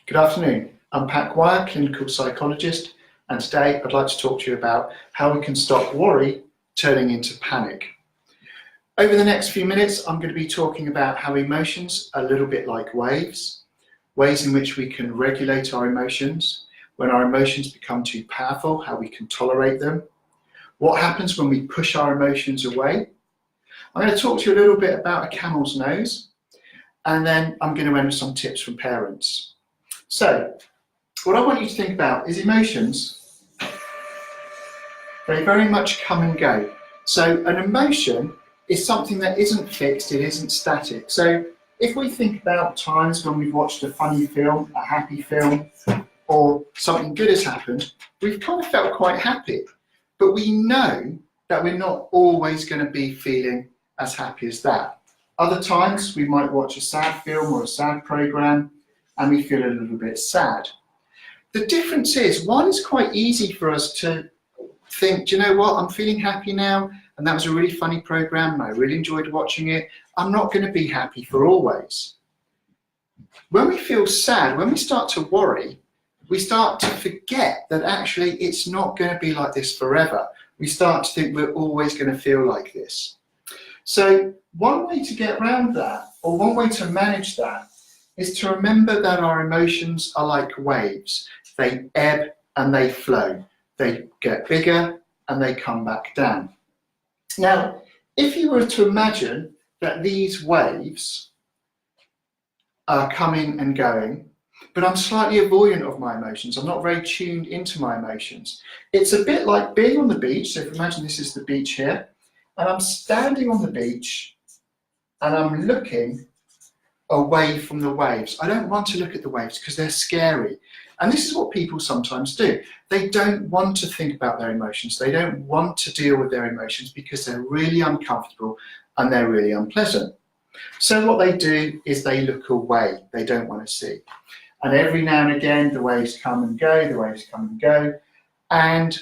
Good afternoon. I'm Pat Gwyer, clinical psychologist, and today I'd like to talk to you about how we can stop worry turning into panic. Over the next few minutes, I'm going to be talking about how emotions are a little bit like waves, ways in which we can regulate our emotions, when our emotions become too powerful, how we can tolerate them, what happens when we push our emotions away. I'm going to talk to you a little bit about a camel's nose, and then I'm going to end with some tips from parents. So, what I want you to think about is emotions. They very much come and go. So an emotion is something that isn't fixed, it isn't static. So if we think about times when we've watched a funny film, a happy film, or something good has happened, we've kind of felt quite happy. But we know that we're not always going to be feeling as happy as that. Other times we might watch a sad film or a sad program and we feel a little bit sad. The difference is, one is quite easy for us to think, do you know what, I'm feeling happy now, and that was a really funny program and I really enjoyed watching it. I'm not going to be happy for always. When we feel sad, when we start to worry, we start to forget that actually it's not going to be like this forever. We start to think we're always going to feel like this. So one way to get around that, or one way to manage that, is to remember that our emotions are like waves. They ebb and they flow. They get bigger and they come back down. Now, if you were to imagine that these waves are coming and going, but I'm slightly avoidant of my emotions, I'm not very tuned into my emotions. It's a bit like being on the beach. So if you imagine this is the beach here, and I'm standing on the beach and I'm looking away from the waves. I don't want to look at the waves because they're scary. And this is what people sometimes do. They don't want to think about their emotions. They don't want to deal with their emotions because they're really uncomfortable and they're really unpleasant. So what they do is they look away. They don't want to see. And every now and again, the waves come and go, the waves come and go, and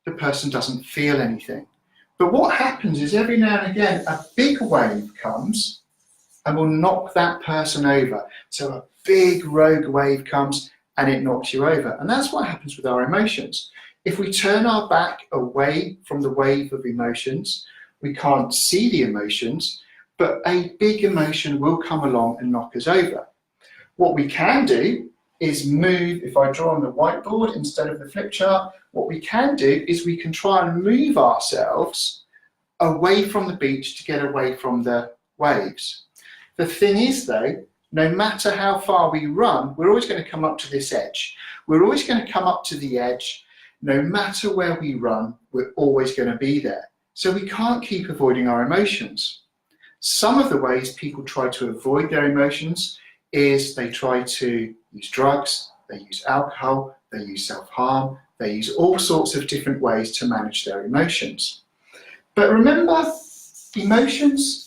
the person doesn't feel anything. But what happens is every now and again, a big wave comes and will knock that person over. So a big rogue wave comes and it knocks you over. And that's what happens with our emotions. If we turn our back away from the wave of emotions, we can't see the emotions, but a big emotion will come along and knock us over. What we can do is move. If I draw on the whiteboard instead of the flip chart, what we can do is we can try and move ourselves away from the beach to get away from the waves. The thing is though, no matter how far we run, we're always going to come up to this edge. We're always going to come up to the edge. No matter where we run, we're always going to be there. So we can't keep avoiding our emotions. Some of the ways people try to avoid their emotions is they try to use drugs, they use alcohol, they use self-harm, they use all sorts of different ways to manage their emotions. But remember, emotions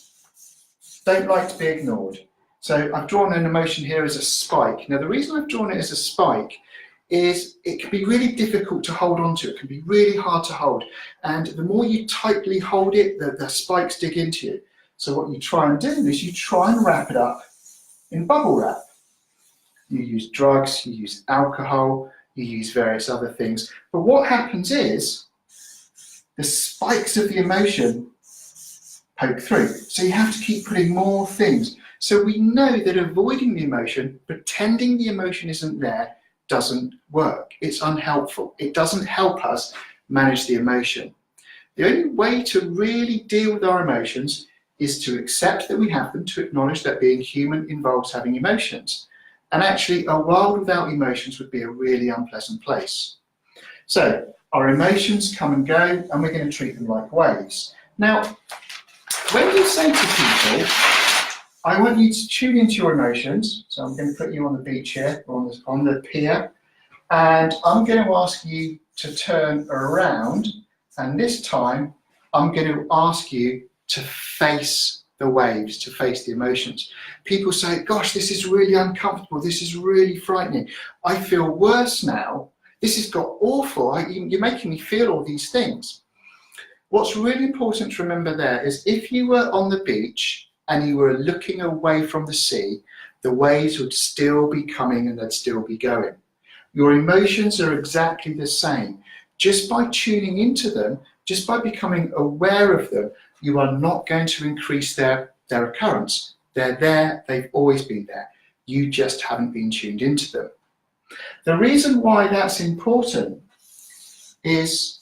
don't like to be ignored. So I've drawn an emotion here as a spike. Now the reason I've drawn it as a spike is it can be really difficult to hold on to. It can be really hard to hold. And the more you tightly hold it, the spikes dig into you. So what you try and do is you try and wrap it up in bubble wrap. You use drugs, you use alcohol, you use various other things. But what happens is the spikes of the emotion poke through. So you have to keep putting more things. So we know that avoiding the emotion, pretending the emotion isn't there, doesn't work. It's unhelpful. It doesn't help us manage the emotion. The only way to really deal with our emotions is to accept that we have them, to acknowledge that being human involves having emotions. And actually, a world without emotions would be a really unpleasant place. So our emotions come and go, and we're going to treat them like waves. Now, when you say to people, I want you to tune into your emotions, so I'm going to put you on the beach here, or on the pier, and I'm going to ask you to turn around, and this time I'm going to ask you to face the waves, to face the emotions. People say, gosh, this is really uncomfortable, this is really frightening, I feel worse now, this has got awful, you're making me feel all these things. What's really important to remember there is if you were on the beach and you were looking away from the sea, the waves would still be coming and they'd still be going. Your emotions are exactly the same. Just by tuning into them, just by becoming aware of them, you are not going to increase their occurrence. They're there, they've always been there. You just haven't been tuned into them. The reason why that's important is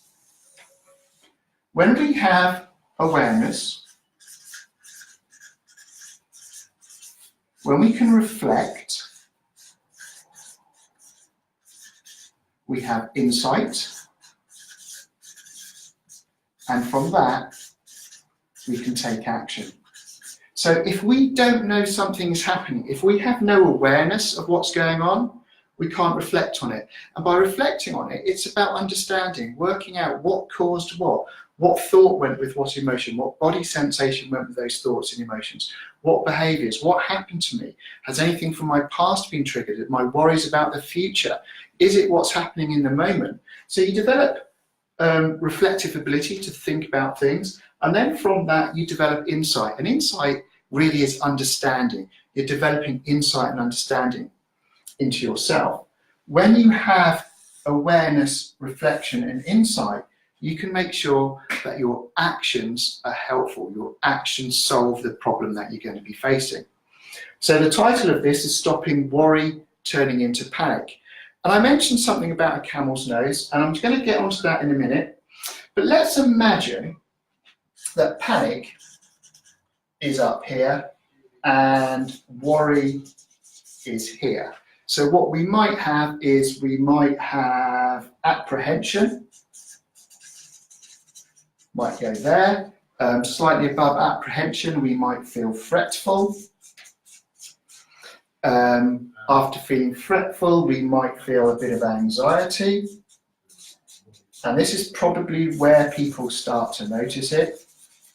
when we have awareness, when we can reflect, we have insight, and from that, we can take action. So if we don't know something is happening, if we have no awareness of what's going on, we can't reflect on it. And by reflecting on it, it's about understanding, working out what caused what thought went with what emotion, what body sensation went with those thoughts and emotions, what behaviours, what happened to me, has anything from my past been triggered, my worries about the future, is it what's happening in the moment? So you develop reflective ability to think about things, and then from that you develop insight, and insight really is understanding. You're developing insight and understanding into yourself. When you have awareness, reflection and insight, you can make sure that your actions are helpful. Your actions solve the problem that you're going to be facing. So the title of this is Stopping Worry Turning into Panic. And I mentioned something about a camel's nose, and I'm going to get onto that in a minute. But let's imagine that panic is up here and worry is here. So what we might have is we might have apprehension, might go there. Slightly above apprehension, we might feel fretful. After feeling fretful, we might feel a bit of anxiety. And this is probably where people start to notice it,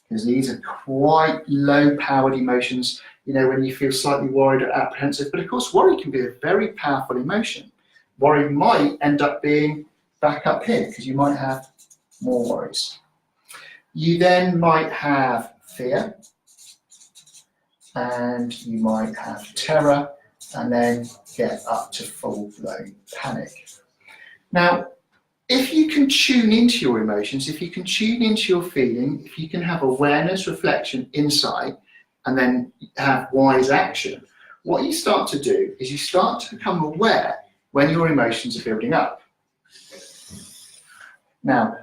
because these are quite low-powered emotions. You know, when you feel slightly worried or apprehensive, but of course worry can be a very powerful emotion. Worry might end up being back up here, because you might have more worries. You then might have fear, and you might have terror, and then get up to full-blown panic. Now, if you can tune into your emotions, if you can tune into your feeling, if you can have awareness, reflection, insight, and then have wise action, what you start to do is you start to become aware when your emotions are building up. Now,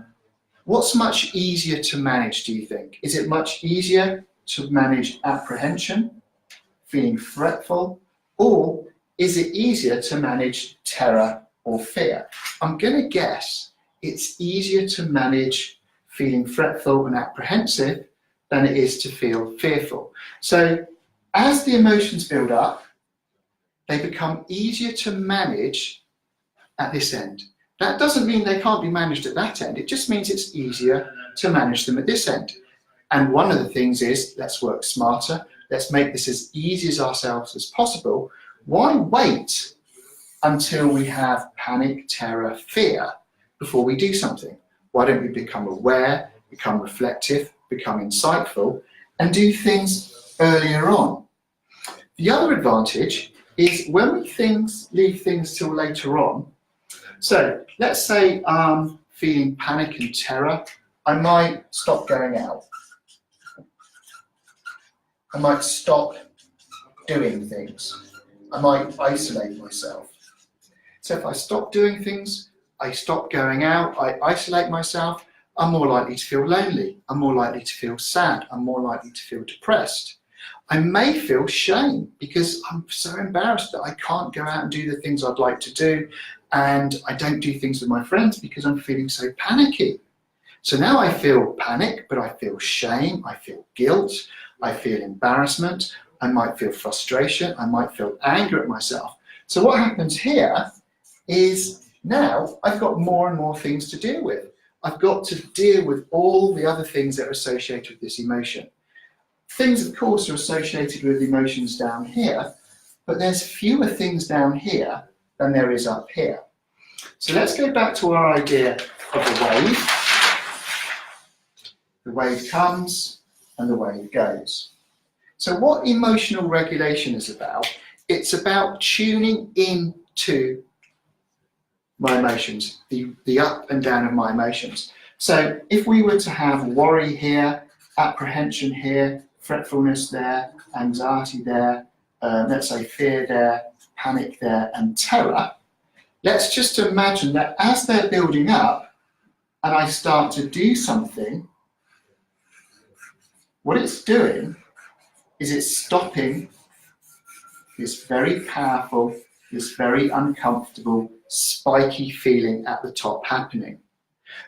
what's much easier to manage, do you think? Is it much easier to manage apprehension, feeling fretful, or is it easier to manage terror or fear? I'm going to guess it's easier to manage feeling fretful and apprehensive than it is to feel fearful. So as the emotions build up, they become easier to manage at this end. That doesn't mean they can't be managed at that end. It just means it's easier to manage them at this end. And one of the things is, let's work smarter. Let's make this as easy as ourselves as possible. Why wait until we have panic, terror, fear before we do something? Why don't we become aware, become reflective, become insightful, and do things earlier on? The other advantage is when we leave things till later on. So let's say I'm feeling panic and terror, I might stop going out. I might stop doing things. I might isolate myself. So if I stop doing things, I stop going out, I isolate myself, I'm more likely to feel lonely, I'm more likely to feel sad, I'm more likely to feel depressed. I may feel shame because I'm so embarrassed that I can't go out and do the things I'd like to do, and I don't do things with my friends because I'm feeling so panicky. So now I feel panic, but I feel shame, I feel guilt, I feel embarrassment, I might feel frustration, I might feel anger at myself. So what happens here is now I've got more and more things to deal with. I've got to deal with all the other things that are associated with this emotion. Things, of course, are associated with emotions down here, but there's fewer things down here than there is up here. So let's go back to our idea of the wave. The wave comes and the wave goes. So what emotional regulation is about it's about tuning into my emotions, the up and down of my emotions. So if we were to have worry here, apprehension here, fretfulness there, anxiety there, let's say fear there, panic there, and terror, let's just imagine that as they're building up and I start to do something, what it's doing is it's stopping this very powerful, this very uncomfortable, spiky feeling at the top happening.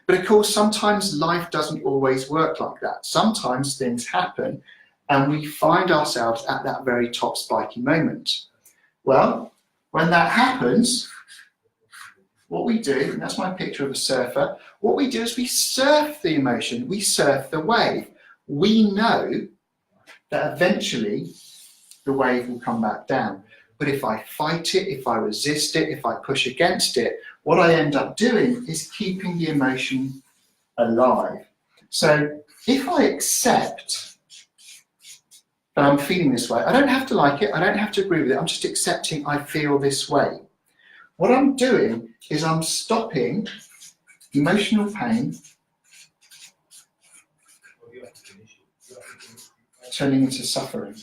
But of course, sometimes life doesn't always work like that. Sometimes things happen and we find ourselves at that very top spiky moment. Well, when that happens, what we do, and that's my picture of a surfer, what we do is we surf the emotion, we surf the wave. We know that eventually the wave will come back down. But if I fight it, if I resist it, if I push against it, what I end up doing is keeping the emotion alive. So if I accept that I'm feeling this way, I don't have to like it, I don't have to agree with it, I'm just accepting I feel this way. What I'm doing is I'm stopping emotional pain turning into suffering.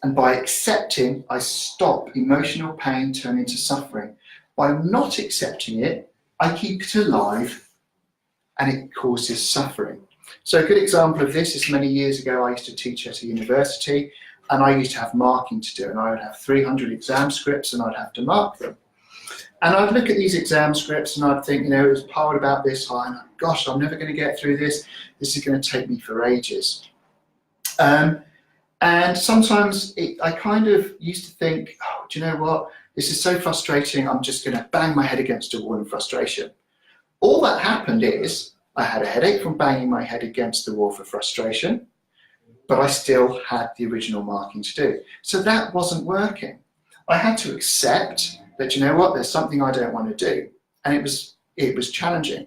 And by accepting, I stop emotional pain turning into suffering. By not accepting it, I keep it alive and it causes suffering. So a good example of this is many years ago I used to teach at a university and I used to have marking to do, and I would have 300 exam scripts and I'd have to mark them. And I'd look at these exam scripts and I'd think, you know, it was piled about this high and gosh, I'm never going to get through this. This is going to take me for ages. And sometimes I kind of used to think, oh, do you know what? This is so frustrating. I'm just going to bang my head against a wall in frustration. All that happened is I had a headache from banging my head against the wall for frustration, but I still had the original marking to do. So that wasn't working. I had to accept that, you know what, there's something I don't want to do. And it was challenging.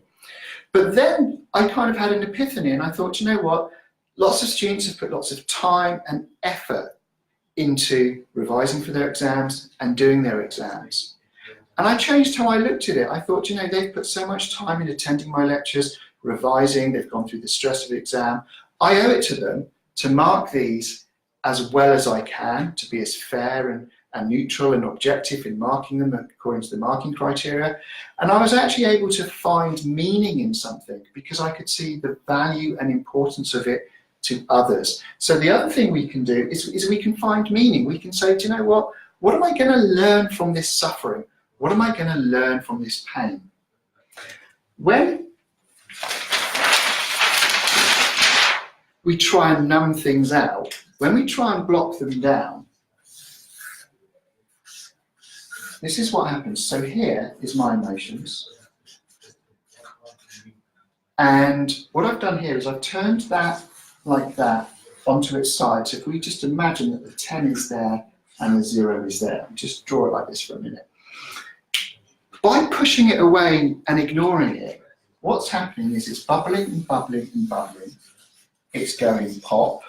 But then I kind of had an epiphany and I thought, you know what, lots of students have put lots of time and effort into revising for their exams and doing their exams. And I changed how I looked at it. I thought, you know, they've put so much time in attending my lectures, revising, they've gone through the stress of the exam. I owe it to them to mark these as well as I can, to be as fair and neutral and objective in marking them according to the marking criteria. And I was actually able to find meaning in something because I could see the value and importance of it to others. So the other thing we can do is we can find meaning. We can say, do you know what am I going to learn from this suffering? What am I going to learn from this pain? When we try and numb things out, when we try and block them down, this is what happens. So here is my emotions. And what I've done here is I've turned that like that onto its side. So if we just imagine that the 10 is there and the 0 is there, just draw it like this for a minute. By pushing it away and ignoring it, what's happening is it's bubbling and bubbling and bubbling. It's going pop.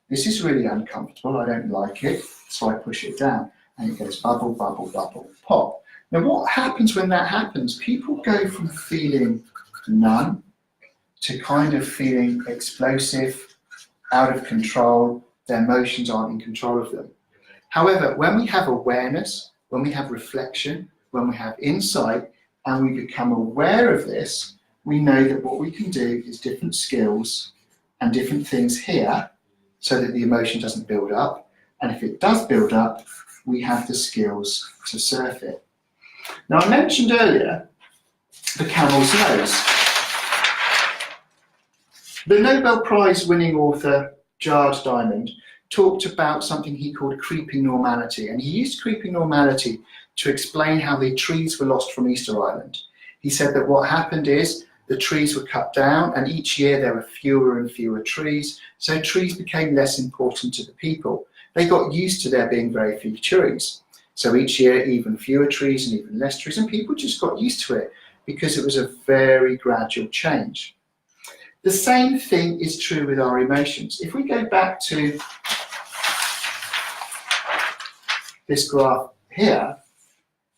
This is really uncomfortable, I don't like it, so I push it down. And it goes bubble, bubble, bubble, pop. Now what happens when that happens? People go from feeling numb to kind of feeling explosive, out of control. Their emotions aren't in control of them. However, when we have awareness, when we have reflection, when we have insight, and we become aware of this, we know that what we can do is different skills and different things here so that the emotion doesn't build up. And if it does build up, we have the skills to surf it. Now, I mentioned earlier the camel's nose. The Nobel Prize winning author, Jared Diamond, talked about something he called creeping normality. And he used creeping normality to explain how the trees were lost from Easter Island. He said that what happened is the trees were cut down and each year there were fewer and fewer trees. So trees became less important to the people. They got used to there being very few trees. So each year, even fewer trees and even less trees, and people just got used to it because it was a very gradual change. The same thing is true with our emotions. If we go back to this graph here,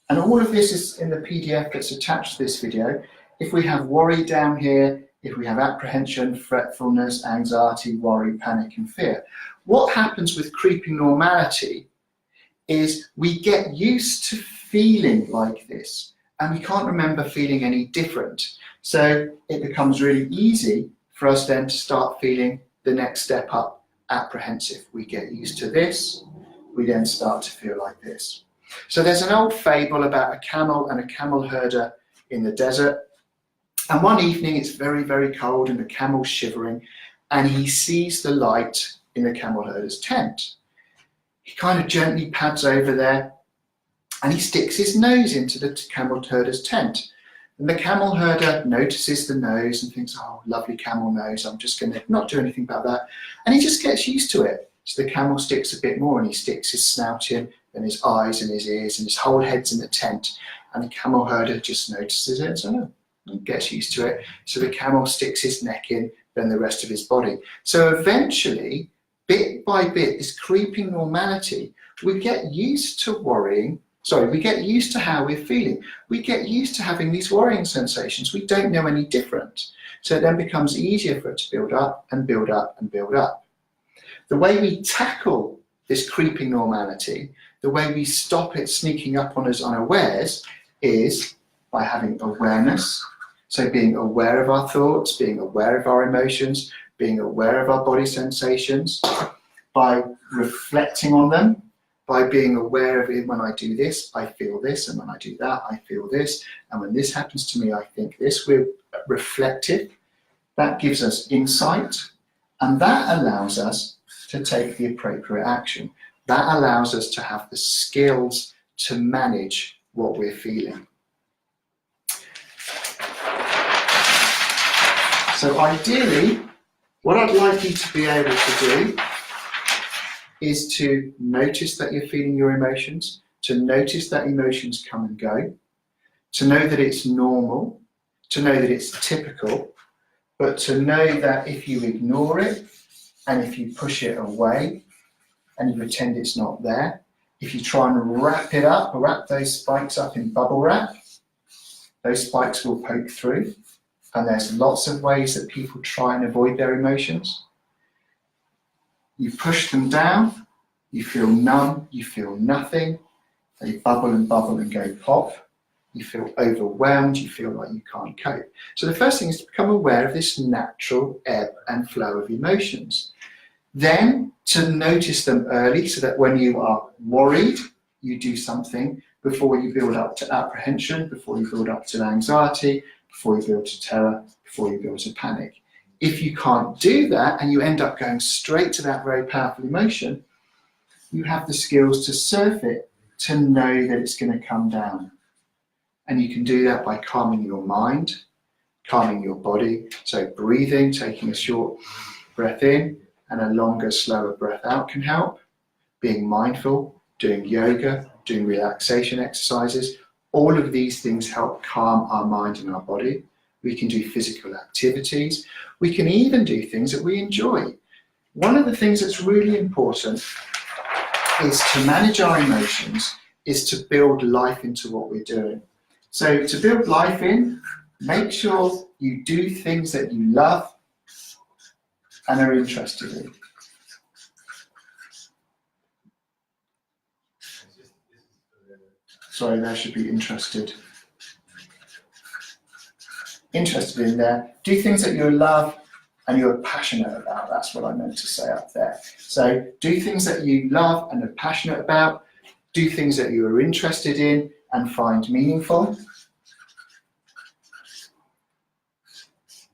and all of this is in the PDF that's attached to this video. If we have worry down here, if we have apprehension, fretfulness, anxiety, worry, panic and fear, what happens with creeping normality is we get used to feeling like this and we can't remember feeling any different. So it becomes really easy for us then to start feeling the next step up, apprehensive. We get used to this, we then start to feel like this. So there's an old fable about a camel and a camel herder in the desert. And one evening it's very, very cold and the camel's shivering and he sees the light in the camel herder's tent. He kind of gently pads over there and he sticks his nose into the camel herder's tent. And the camel herder notices the nose and thinks, oh, lovely camel nose, I'm just going to not do anything about that. And he just gets used to it. So the camel sticks a bit more and he sticks his snout in and his eyes and his ears and his whole head's in the tent. And the camel herder just notices it and so no, and gets used to it. So the camel sticks his neck in, then the rest of his body. So eventually, bit by bit, this creeping normality, we get used to worrying. We get used to how we're feeling. We get used to having these worrying sensations. We don't know any different. So it then becomes easier for it to build up and build up and build up. The way we tackle this creeping normality, the way we stop it sneaking up on us unawares, is by having awareness. So being aware of our thoughts, being aware of our emotions, being aware of our body sensations, by reflecting on them, by being aware of it. When I do this, I feel this, and when I do that, I feel this, and when this happens to me, I think this. We're reflective. That gives us insight, and that allows us to take the appropriate action. That allows us to have the skills to manage what we're feeling. So ideally, what I'd like you to be able to do is to notice that you're feeling your emotions, to notice that emotions come and go, to know that it's normal, to know that it's typical, but to know that if you ignore it and if you push it away and you pretend it's not there, if you try and wrap it up, or wrap those spikes up in bubble wrap, those spikes will poke through. And there's lots of ways that people try and avoid their emotions. You push them down, you feel numb, you feel nothing, they bubble and go pop, you feel overwhelmed, you feel like you can't cope. So the first thing is to become aware of this natural ebb and flow of emotions. Then to notice them early so that when you are worried, you do something before you build up to apprehension, before you build up to anxiety, before you build to terror, before you build to panic. If you can't do that and you end up going straight to that very powerful emotion, you have the skills to surf it, to know that it's going to come down. And you can do that by calming your mind, calming your body. So breathing, taking a short breath in and a longer, slower breath out can help. Being mindful, doing yoga, doing relaxation exercises. All of these things help calm our mind and our body. We can do physical activities. We can even do things that we enjoy. One of the things that's really important is to manage our emotions, is to build life into what we're doing. So to build life in, make sure you do things that you love and are interested in. Sorry, there should be interested. Interested in there. Do things that you love and you're passionate about. That's what I meant to say up there. So do things that you love and are passionate about. Do things that you are interested in and find meaningful.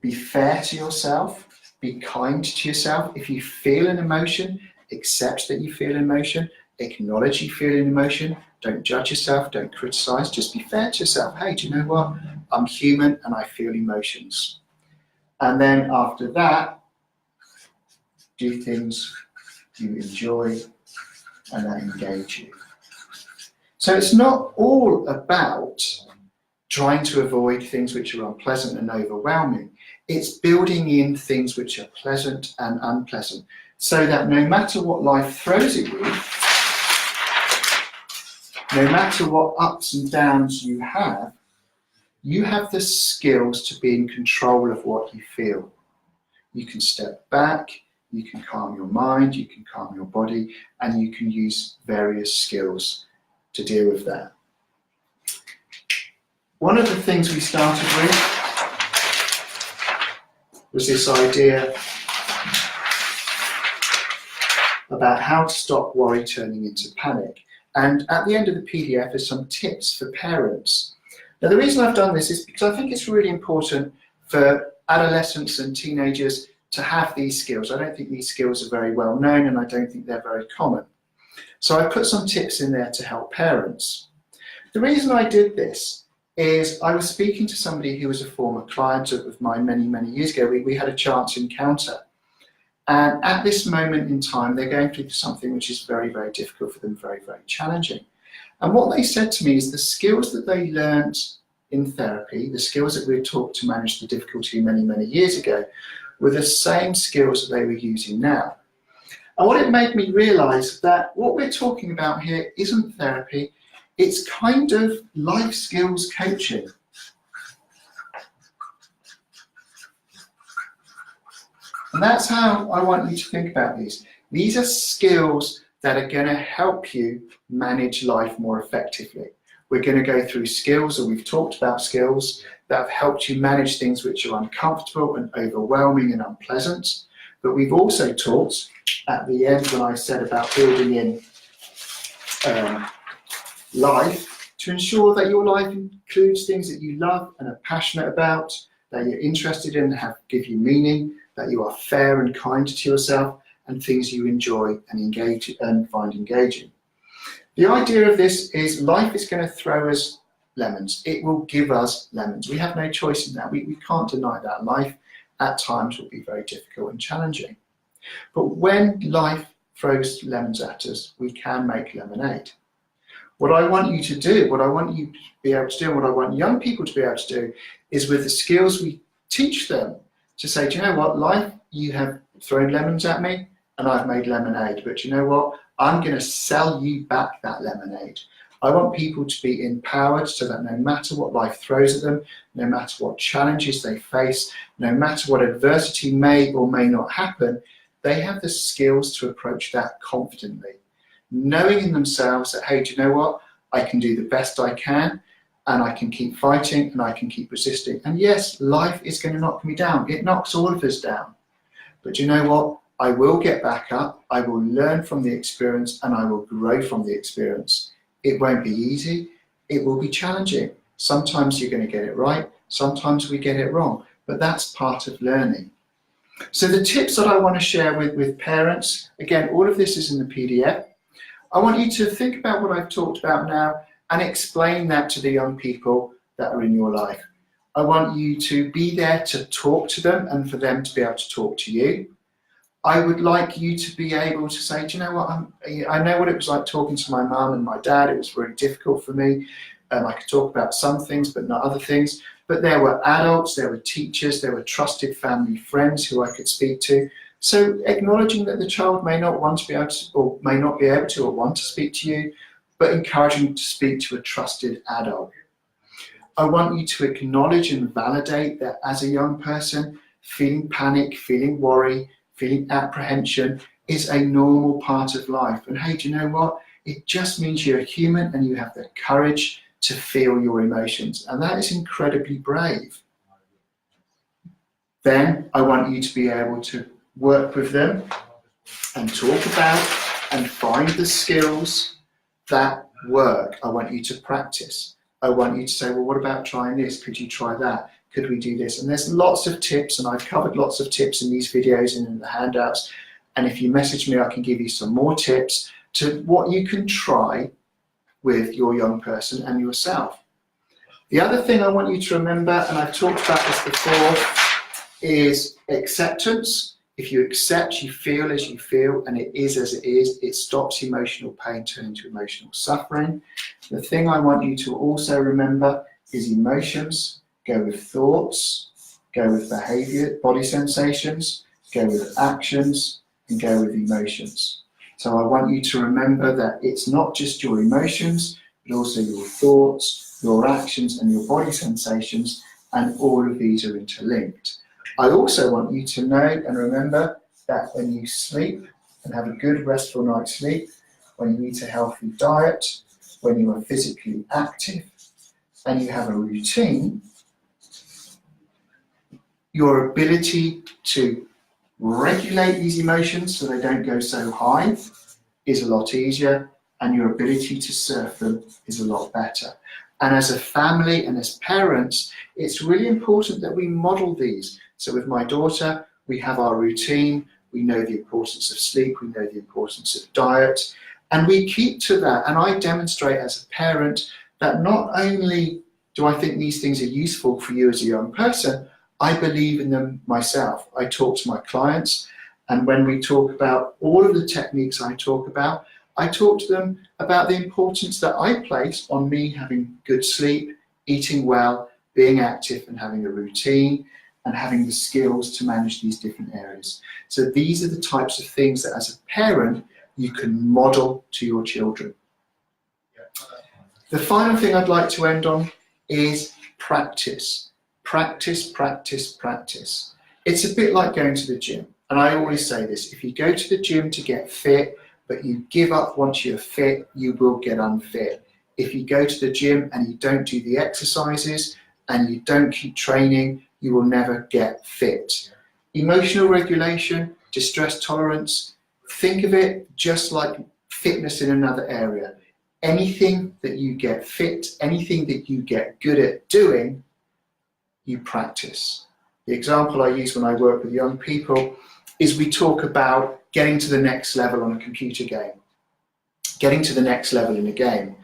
Be fair to yourself. Be kind to yourself. If you feel an emotion, accept that you feel an emotion. Acknowledge you feel an emotion. Don't judge yourself, don't criticize, just be fair to yourself. Hey, do you know what? I'm human and I feel emotions. And then after that, do things you enjoy and that engage you. So it's not all about trying to avoid things which are unpleasant and overwhelming. It's building in things which are pleasant and unpleasant, so that no matter what life throws at you, no matter what ups and downs you have the skills to be in control of what you feel. You can step back, you can calm your mind, you can calm your body, and you can use various skills to deal with that. One of the things we started with was this idea about how to stop worry turning into panic. And at the end of the PDF is some tips for parents. Now, the reason I've done this is because I think it's really important for adolescents and teenagers to have these skills. I don't think these skills are very well known, and I don't think they're very common. So I put some tips in there to help parents. The reason I did this is I was speaking to somebody who was a former client of mine many, many years ago. We had a chance encounter. And at this moment in time, they're going through something which is very, very difficult for them, very, very challenging. And what they said to me is the skills that they learned in therapy, the skills that we were taught to manage the difficulty many, many years ago, were the same skills that they were using now. And what it made me realise that what we're talking about here isn't therapy, it's kind of life skills coaching. And that's how I want you to think about these. These are skills that are going to help you manage life more effectively. We're going to go through skills, or we've talked about skills, that have helped you manage things which are uncomfortable and overwhelming and unpleasant. But we've also talked at the end when I said about building in life to ensure that your life includes things that you love and are passionate about, that you're interested in and give you meaning, that you are fair and kind to yourself, and things you enjoy and engage and find engaging. The idea of this is life is going to throw us lemons. It will give us lemons. We have no choice in that. We can't deny that. Life at times will be very difficult and challenging. But when life throws lemons at us, we can make lemonade. What I want you to do, what I want you to be able to do, and what I want young people to be able to do is with the skills we teach them to say, do you know what, life, you have thrown lemons at me and I've made lemonade, but you know what, I'm going to sell you back that lemonade. I want people to be empowered so that no matter what life throws at them, no matter what challenges they face, no matter what adversity may or may not happen, they have the skills to approach that confidently, knowing in themselves that, hey, do you know what, I can do the best I can, and I can keep fighting and I can keep resisting. And yes, life is going to knock me down. It knocks all of us down. But you know what? I will get back up. I will learn from the experience and I will grow from the experience. It won't be easy. It will be challenging. Sometimes you're going to get it right. Sometimes we get it wrong. But that's part of learning. So the tips that I want to share with parents, again, all of this is in the PDF. I want you to think about what I've talked about now and explain that to the young people that are in your life. I want you to be there to talk to them and for them to be able to talk to you. I would like you to be able to say, do you know what, I know what it was like talking to my mum and my dad. It was very difficult for me. I could talk about some things, but not other things. But there were adults, there were teachers, there were trusted family friends who I could speak to. So acknowledging that the child may not want to be able to, or may not be able to, or want to speak to you, but encouraging to speak to a trusted adult. I want you to acknowledge and validate that as a young person, feeling panic, feeling worry, feeling apprehension is a normal part of life. And hey, do you know what? It just means you're a human and you have the courage to feel your emotions. And that is incredibly brave. Then I want you to be able to work with them and talk about and find the skills that work. I want you to practice. I want you to say, well, what about trying this? Could you try that? Could we do this? And there's lots of tips, and I've covered lots of tips in these videos and in the handouts. And if you message me, I can give you some more tips to what you can try with your young person and yourself. The other thing I want you to remember, and I've talked about this before, is acceptance. If you accept, you feel as you feel, and it is as it is, it stops emotional pain turning to emotional suffering. The thing I want you to also remember is emotions. Go with thoughts, go with behavior, body sensations, go with actions, and go with emotions. So I want you to remember that it's not just your emotions, but also your thoughts, your actions and your body sensations, and all of these are interlinked. I also want you to know and remember that when you sleep and have a good restful night's sleep, when you eat a healthy diet, when you are physically active and you have a routine, your ability to regulate these emotions so they don't go so high is a lot easier, and your ability to surf them is a lot better. And as a family and as parents, it's really important that we model these. So with my daughter, we have our routine, we know the importance of sleep, we know the importance of diet, and we keep to that. And I demonstrate as a parent that not only do I think these things are useful for you as a young person, I believe in them myself. I talk to my clients, and when we talk about all of the techniques I talk to them about the importance that I place on me having good sleep, eating well, being active and having a routine, and having the skills to manage these different areas. So these are the types of things that as a parent you can model to your children. The final thing I'd like to end on is practice. Practice, practice, practice. It's a bit like going to the gym. And I always say this, if you go to the gym to get fit, but you give up once you're fit, you will get unfit. If you go to the gym and you don't do the exercises and you don't keep training, you will never get fit. Emotional regulation, distress tolerance, think of it just like fitness in another area. Anything that you get fit, anything that you get good at doing, you practice. The example I use when I work with young people is we talk about getting to the next level on a computer game, getting to the next level in a game.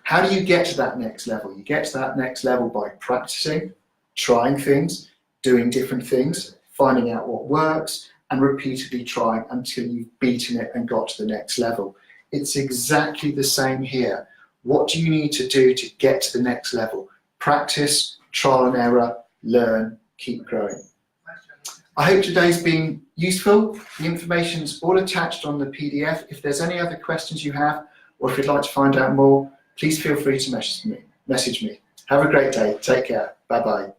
How do you get to that next level? You get to that next level by practicing, trying things, doing different things, finding out what works, and repeatedly trying until you've beaten it and got to the next level. It's exactly the same here. What do you need to do to get to the next level? Practice, trial and error, learn, keep growing. I hope today's been useful. The information's all attached on the PDF. If there's any other questions you have, or if you'd like to find out more, please feel free to message me. Have a great day. Take care. Bye-bye.